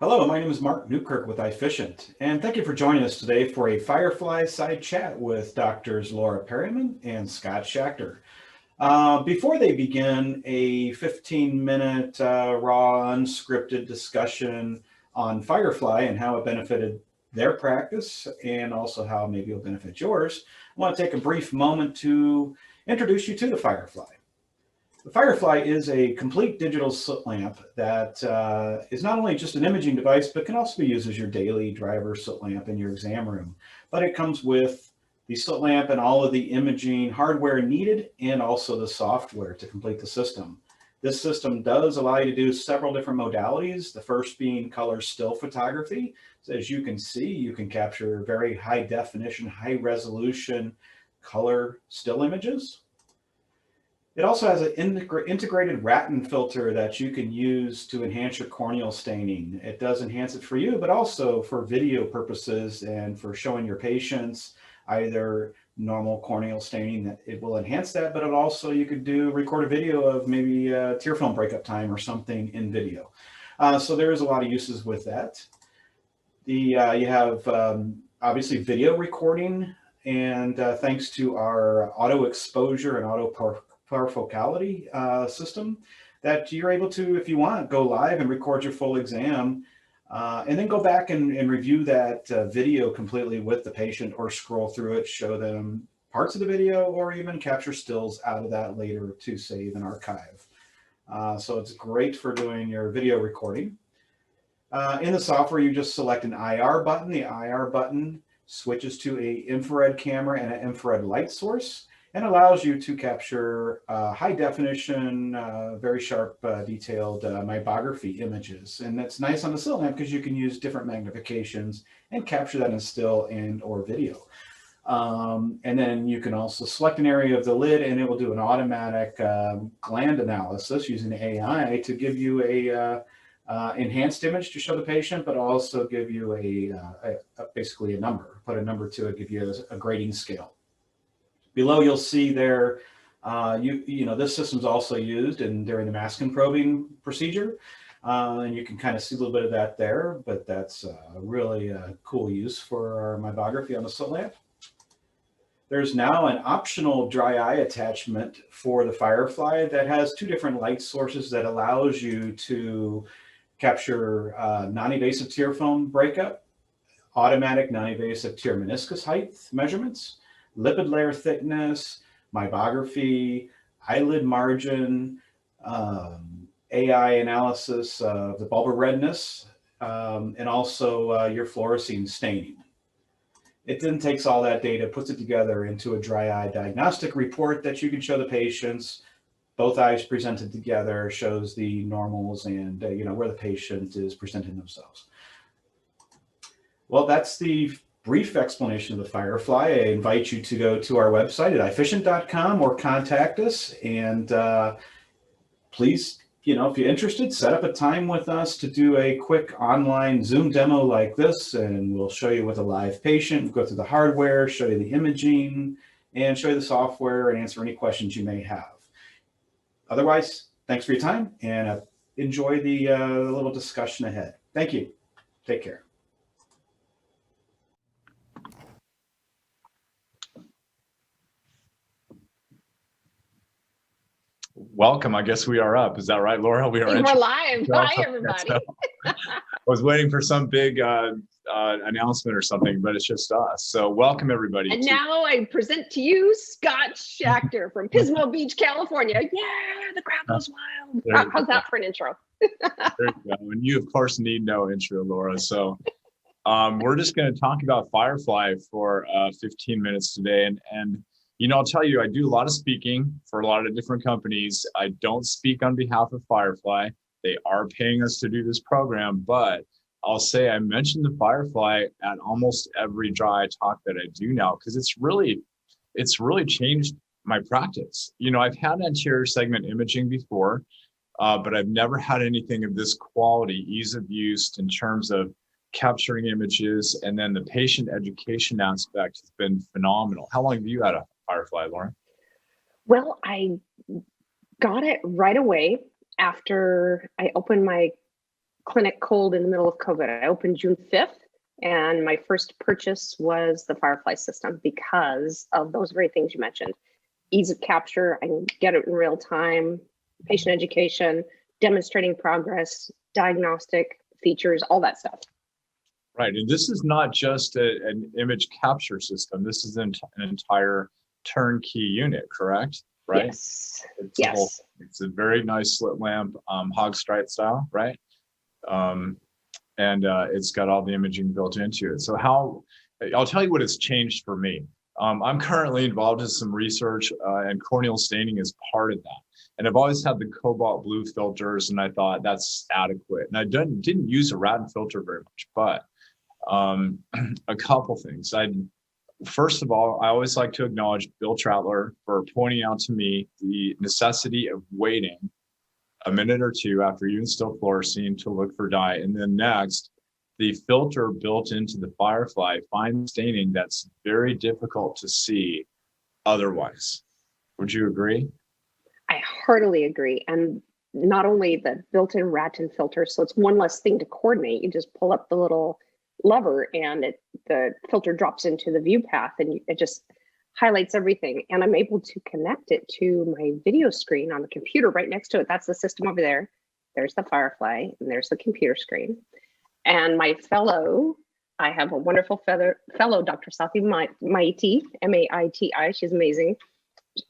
Hello, my name is Mark Newkirk with iFficient, and thank you for joining us today for a Firefly side chat with Doctors Laura Perryman and Scott Schachter. Before they begin a 15-minute raw, unscripted discussion on Firefly and how it benefited their practice and also how maybe it'll benefit yours, I want to take a brief moment to introduce you to the Firefly. The Firefly is a complete digital slit lamp that is not only just an imaging device, but can also be used as your daily driver slit lamp in your exam room. But it comes with the slit lamp and all of the imaging hardware needed and also the software to complete the system. This system does allow you to do several different modalities, the first being color still photography. So as you can see, you can capture very high definition, high resolution color still images. It also has an integrated Ratten filter that you can use to enhance your corneal staining. It does enhance it for you, but also for video purposes and for showing your patients either normal corneal staining, that it will enhance that, but it also, you could record a video of maybe tear film breakup time or something in video. So there is a lot of uses with that. You have obviously video recording, and thanks to our auto exposure and auto parfocality system, that you're able to, if you want, go live and record your full exam and then go back and review that video completely with the patient, or scroll through it, show them parts of the video, or even capture stills out of that later to save and archive. So it's great for doing your video recording. In the software, you just select an IR button. The IR button switches to an infrared camera and an infrared light source, and allows you to capture high definition, very sharp, detailed mybography images. And that's nice on the slit lamp because you can use different magnifications and capture that in still and or video. And then you can also select an area of the lid, and it will do an automatic gland analysis using AI to give you a enhanced image to show the patient, but also give you basically a number, put a number to it, give you a grading scale. Below, you'll see there, this system's also used during the masking probing procedure. And you can kind of see a little bit of that there, but that's really a cool use for our mybography on the slit lamp. There's now an optional dry eye attachment for the Firefly that has two different light sources that allows you to capture non-invasive tear film breakup, automatic non-invasive tear meniscus height measurements, lipid layer thickness, mybography, eyelid margin, AI analysis of the bulbar redness, and also your fluorescein staining. It then takes all that data, puts it together into a dry eye diagnostic report that you can show the patients. Both eyes presented together, shows the normals and where the patient is presenting themselves. Well, that's the brief explanation of the Firefly. I invite you to go to our website at iFficient.com or contact us. And please, if you're interested, set up a time with us to do a quick online Zoom demo like this, and we'll show you with a live patient, go through the hardware, show you the imaging, and show you the software and answer any questions you may have. Otherwise, thanks for your time, and enjoy the little discussion ahead. Thank you. Take care. Welcome. I guess we are up. Is that right, Laura? We're live. Hi, everybody. I was waiting for some big announcement or something, but it's just us. So welcome, everybody. And now I present to you Scott Schachter from Pismo Beach, California. Yeah, the crowd goes wild. How's that for an intro? There you go. And you, of course, need no intro, Laura. So we're just going to talk about Firefly for 15 minutes today. And I'll tell you, I do a lot of speaking for a lot of different companies. I don't speak on behalf of Firefly. They are paying us to do this program, but I'll say I mention the Firefly at almost every dry eye talk that I do now, because it's really changed my practice. I've had anterior segment imaging before, but I've never had anything of this quality, ease of use in terms of capturing images, and then the patient education aspect has been phenomenal. How long have you had a Firefly, Lauren? Well, I got it right away after I opened my clinic cold in the middle of COVID. I opened June 5th, and my first purchase was the Firefly system because of those very things you mentioned. Ease of capture, I can get it in real time, patient education, demonstrating progress, diagnostic features, all that stuff. Right, and this is not just an image capture system. This is an entire turnkey unit, correct? Right? Yes. Yes. It's a very nice slit lamp, hog stripe style, right? And it's got all the imaging built into it. So I'll tell you what has changed for me. I'm currently involved in some research, and corneal staining is part of that. And I've always had the cobalt blue filters, and I thought that's adequate. And I didn't use a rad filter very much, but a couple things. First of all, I always like to acknowledge Bill Troutler for pointing out to me the necessity of waiting a minute or two after you instill fluorescein to look for dye. And then next, the filter built into the Firefly finds staining that's very difficult to see otherwise. Would you agree? I heartily agree. And not only the built-in Ratin filter, so it's one less thing to coordinate. You just pull up the little lever and the filter drops into the view path, and it just highlights everything. And I'm able to connect it to my video screen on the computer right next to it. That's the system over there. There's the Firefly, and there's the computer screen. And my fellow, I have a wonderful fellow, Dr. Sathi Maiti, M-A-I-T-I. She's amazing.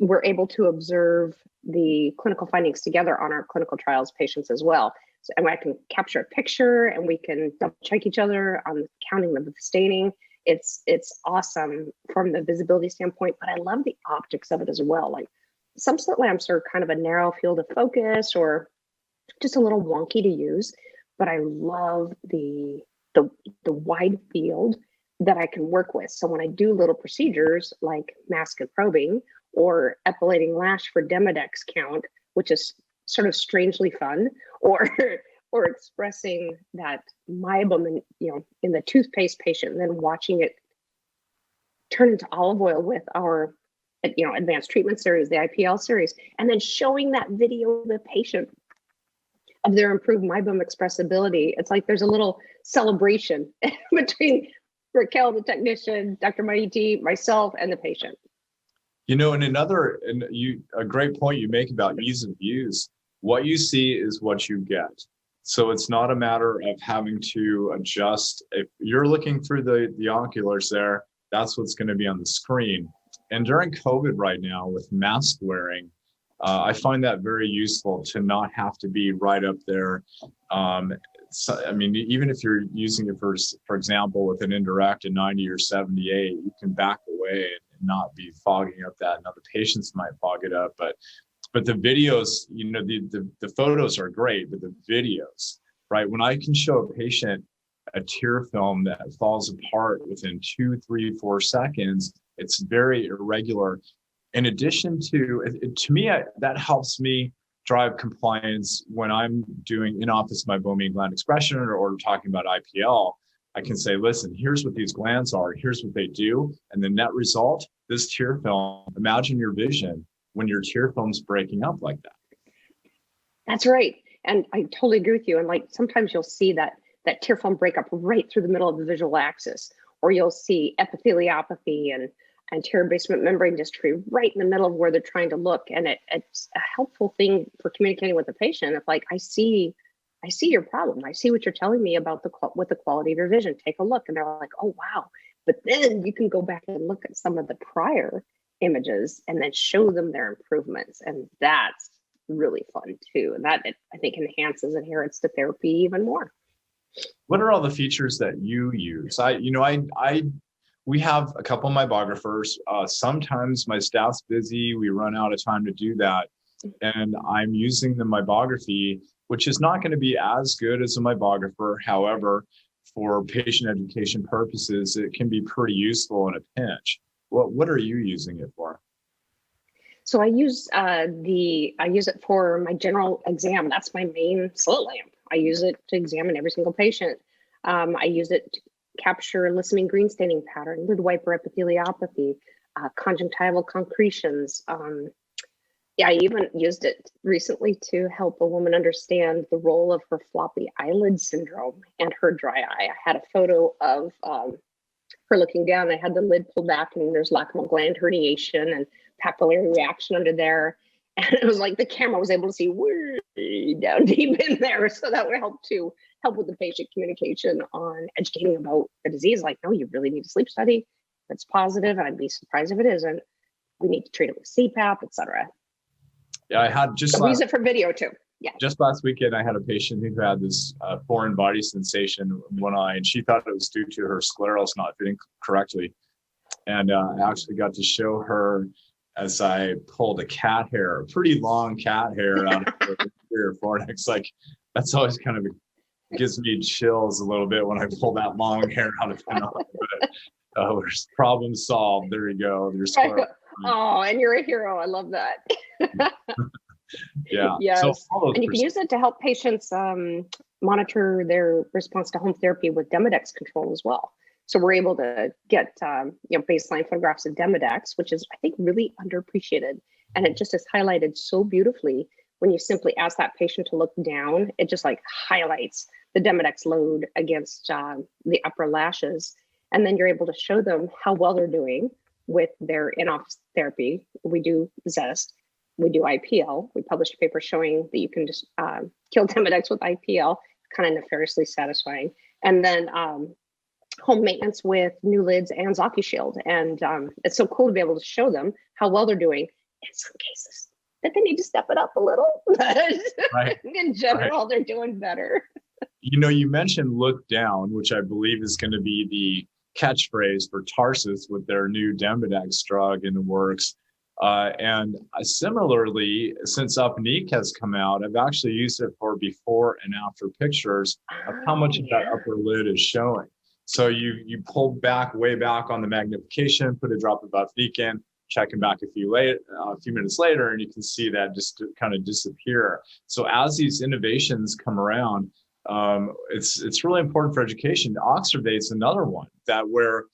We're able to observe the clinical findings together on our clinical trials patients as well. So, and I can capture a picture, and we can double check each other on the counting of the staining. It's awesome from the visibility standpoint, but I love the optics of it as well. Like some slit lamps are kind of a narrow field of focus or just a little wonky to use, but I love the wide field that I can work with. So when I do little procedures like mask and probing or epilating lash for Demodex count, which is sort of strangely fun, or expressing that meibum in the toothpaste patient, and then watching it turn into olive oil with our advanced treatment series, the IPL series, and then showing that video of the patient of their improved meibum expressibility. It's like there's a little celebration between Raquel, the technician, Dr. Maiti, myself, and the patient. And a great point you make about ease of use. What you see is what you get. So it's not a matter of having to adjust. If you're looking through the oculars there, that's what's going to be on the screen. And during COVID right now with mask wearing, I find that very useful to not have to be right up there. So, I mean, even if you're using it for example, with an indirect at 90 or 78, you can back away and not be fogging up that. Now the patients might fog it up, but the videos, the photos are great, but the videos, right? When I can show a patient a tear film that falls apart within 2, 3, 4 seconds, it's very irregular. In addition to me, that helps me drive compliance when I'm doing in-office meibomian gland expression or talking about IPL. I can say, listen, here's what these glands are, here's what they do, and the net result, this tear film, imagine your vision when your tear film's breaking up like that. That's right. And I totally agree with you. And like sometimes you'll see that tear film break up right through the middle of the visual axis, or you'll see epitheliopathy and anterior basement membrane dystrophy right in the middle of where they're trying to look. And it's a helpful thing for communicating with the patient. If like, I see your problem. I see what you're telling me about the quality of your vision. Take a look. And they're like, oh, wow. But then you can go back and look at some of the prior images and then show them their improvements. And that's really fun too. And that, I think, enhances adherence to therapy even more. What are all the features that you use? We have a couple of meibographers. Sometimes my staff's busy. We run out of time to do that. And I'm using the meibography, which is not going to be as good as a meibographer. However, for patient education purposes, it can be pretty useful in a pinch. What are you using it for? So I use it for my general exam. That's my main slit lamp. I use it to examine every single patient. I use it to capture listening green staining pattern, lid wiper epitheliopathy, conjunctival concretions, Yeah, I even used it recently to help a woman understand the role of her floppy eyelid syndrome and her dry eye. I had a photo of her looking down. I had the lid pulled back, and there's lacrimal gland herniation and papillary reaction under there. And it was like the camera was able to see way down deep in there. So that would help with the patient communication on educating about the disease. Like, no, you really need a sleep study that's positive. I'd be surprised if it isn't. We need to treat it with CPAP, et cetera. Yeah, I had just use it for video too. Yeah. Just last weekend, I had a patient who had this foreign body sensation in one eye, and she thought it was due to her sclerals not fitting correctly. And I actually got to show her as I pulled a cat hair, a pretty long cat hair out of her superior fornix. Like, that's always kind of gives me chills a little bit when I pull that long hair out of an eye. But problem solved. There you go. Your scleral. Oh, and you're a hero. I love that. Yeah. Yes. So and you can use it to help patients monitor their response to home therapy with Demodex control as well. So we're able to get baseline photographs of Demodex, which is, I think, really underappreciated. And it just is highlighted so beautifully when you simply ask that patient to look down. It just like highlights the Demodex load against the upper lashes. And then you're able to show them how well they're doing with their in-office therapy. We do Zest. We do IPL. We published a paper showing that you can just kill Demodex with IPL, kind of nefariously satisfying. And then home maintenance with new lids and ZocuShield. And it's so cool to be able to show them how well they're doing in some cases that they need to step it up a little. Right. In general, they're doing better. You mentioned look down, which I believe is going to be the catchphrase for Tarsus with their new Demodex drug in the works. And similarly, since Upneek has come out, I've actually used it for before and after pictures of how much of that upper lid is showing. So you pull back, way back on the magnification, put a drop of Upneek in, checking back a few minutes later, and you can see that just kind of disappear. So as these innovations come around, it's really important for education. Oxervate's another one that where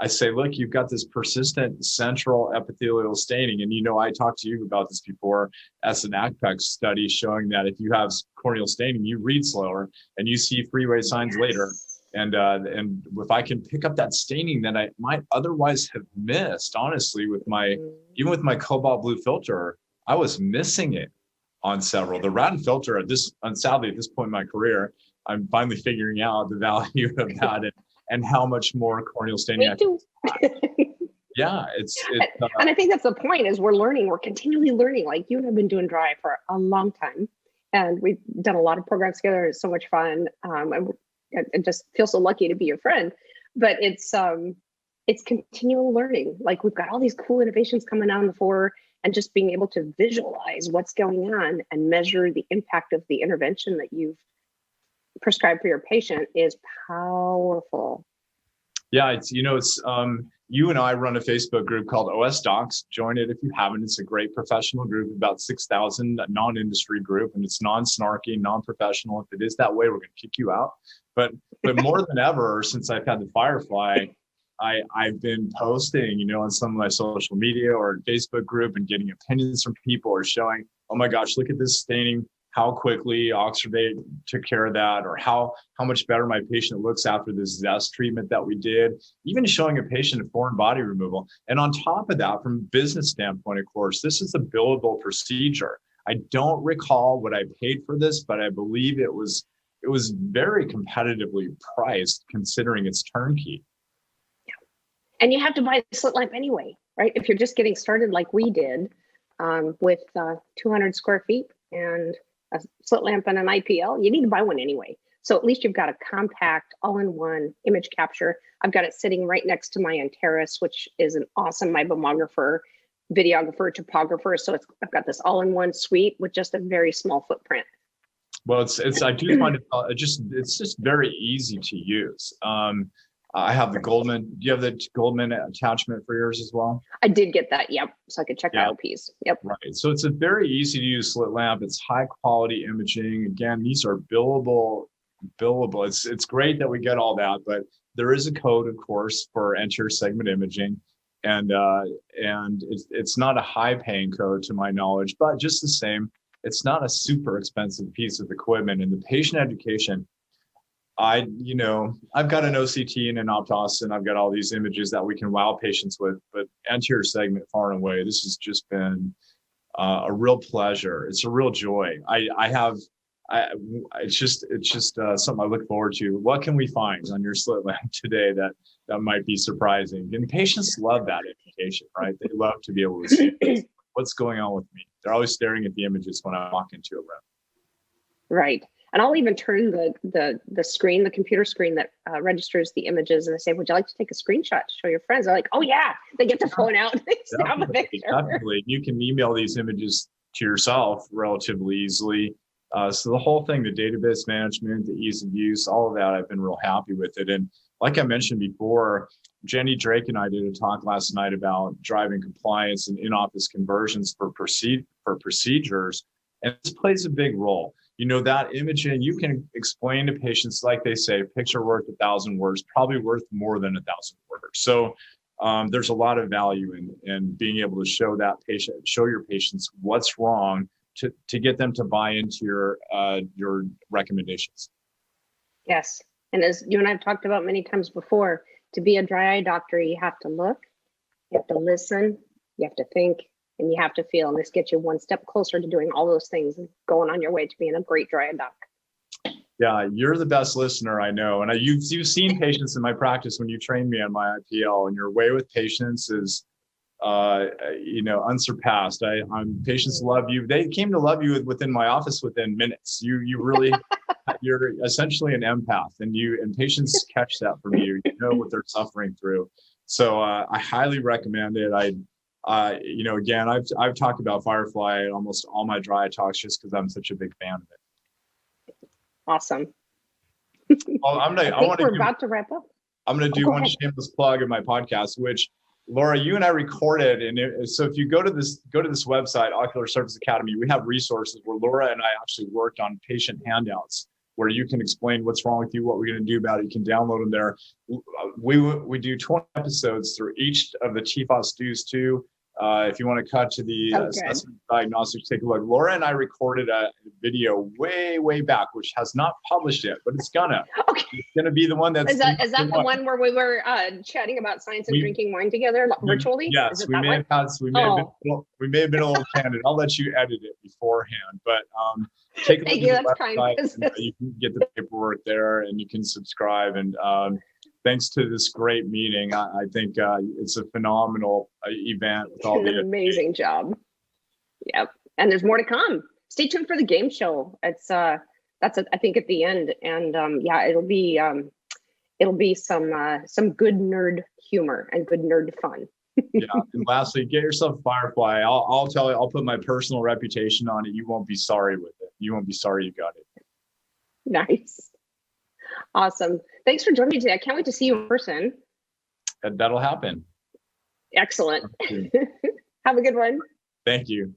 I say, look, you've got this persistent central epithelial staining. And, I talked to you about this before as an ACPEX study showing that if you have corneal staining, you read slower and you see freeway signs later. And if I can pick up that staining that I might otherwise have missed, honestly, even with my cobalt blue filter, I was missing it on several. The Radon filter sadly at this point in my career, I'm finally figuring out the value of that and how much more corneal staining. Me too. Yeah, and I think that's the point is we're continually learning. Like you and I have been doing dry for a long time, and we've done a lot of programs together. It's so much fun. I just feel so lucky to be your friend. But it's continual learning. Like we've got all these cool innovations coming out on the floor, and just being able to visualize what's going on and measure the impact of the intervention that you've prescribed for your patient is powerful. Yeah, it's you and I run a Facebook group called OS Docs. Join it if you haven't. It's a great professional group, about 6,000 non-industry group, and it's non-snarky, non-professional. If it is that way, we're going to kick you out. But more than ever, since I've had the Firefly, I've been posting, on some of my social media or Facebook group and getting opinions from people or showing, oh my gosh, look at this staining, how quickly Oxervate took care of that, or how much better my patient looks after this Zest treatment that we did, even showing a patient a foreign body removal. And on top of that, from a business standpoint, of course, this is a billable procedure. I don't recall what I paid for this, but I believe it was very competitively priced considering it's turnkey. And you have to buy the slit lamp anyway, right? If you're just getting started like we did with 200 square feet and a slit lamp and an IPL, you need to buy one anyway. So at least you've got a compact all-in-one image capture. I've got it sitting right next to my Anteris, which is an awesome mibomographer, videographer, topographer. So I've got this all-in-one suite with just a very small footprint. Well, I do find it's just very easy to use. I have the Goldman. Do you have the Goldman attachment for yours as well? I did get that. Yep. So I could check IOPs. Yep. Right. So it's a very easy to use slit lamp. It's high quality imaging. Again, these are billable. It's great that we get all that, but there is a code, of course, for anterior segment imaging. and it's not a high paying code to my knowledge, but just the same, it's not a super expensive piece of equipment. And the patient education, I've got an OCT and an Optos, and I've got all these images that we can wow patients with, but anterior segment far and away, this has just been a real pleasure. It's a real joy. It's just something I look forward to. What can we find on your slit lamp today that might be surprising? And patients love that education, right? They love to be able to see what's going on with me. They're always staring at the images when I walk into a room. Right. And I'll even turn the screen, the computer screen that registers the images, and I say, would you like to take a screenshot to show your friends? They're like, oh yeah, they get their phone out. They snap a picture. Definitely. You can email these images to yourself relatively easily. So the whole thing, the database management, the ease of use, all of that, I've been real happy with it. And like I mentioned before, Jenny Drake and I did a talk last night about driving compliance and in-office conversions for procedures. And this plays a big role. That imaging, you can explain to patients, like they say, picture worth 1,000 words, probably worth more than 1,000 words. So there's a lot of value in being able to show your patients what's wrong to get them to buy into your recommendations. Yes. And as you and I have talked about many times before, to be a dry eye doctor, you have to look, you have to listen, you have to think, and you have to feel. And this gets you one step closer to doing all those things and going on your way to being a great dry eye doc. Yeah, you're the best listener I know. And you've seen patients in my practice when you trained me on my IPL, and your way with patients is unsurpassed. Patients love you. They came to love you within my office within minutes. You really, you're essentially an empath, and patients catch that from you. You know what they're suffering through. So I highly recommend it. Again, I've talked about Firefly in almost all my dry eye talks just because I'm such a big fan of it. Awesome. Well, we're about to wrap up. I'm going to do one shameless plug of my podcast, which Laura, you and I recorded. And so if you go to this website, Ocular Surface Academy, we have resources where Laura and I actually worked on patient handouts where you can explain what's wrong with you, what we're going to do about it. You can download them there. We do 20 episodes through each of the TFOS dues too. If you want to cut to the diagnostics, take a look. Laura and I recorded a video way back, which has not published yet, but it's gonna. Okay. It's gonna be the one that's. Is that the one where we were chatting about science and drinking wine together virtually? Yes, we may have been a little candid. I'll let you edit it beforehand, but take a look at the website. You can get the paperwork there, and you can subscribe. And thanks to this great meeting, I think it's a phenomenal event. With all an amazing job. Yep, and there's more to come. Stay tuned for the game show. It's I think at the end, and it'll be some good nerd humor and good nerd fun. Yeah, and lastly, get yourself a Firefly. I'll tell you, I'll put my personal reputation on it. You won't be sorry with it. You won't be sorry you got it. Nice. Awesome. Thanks for joining me today. I can't wait to see you in person. That'll happen. Excellent. Have a good one. Thank you.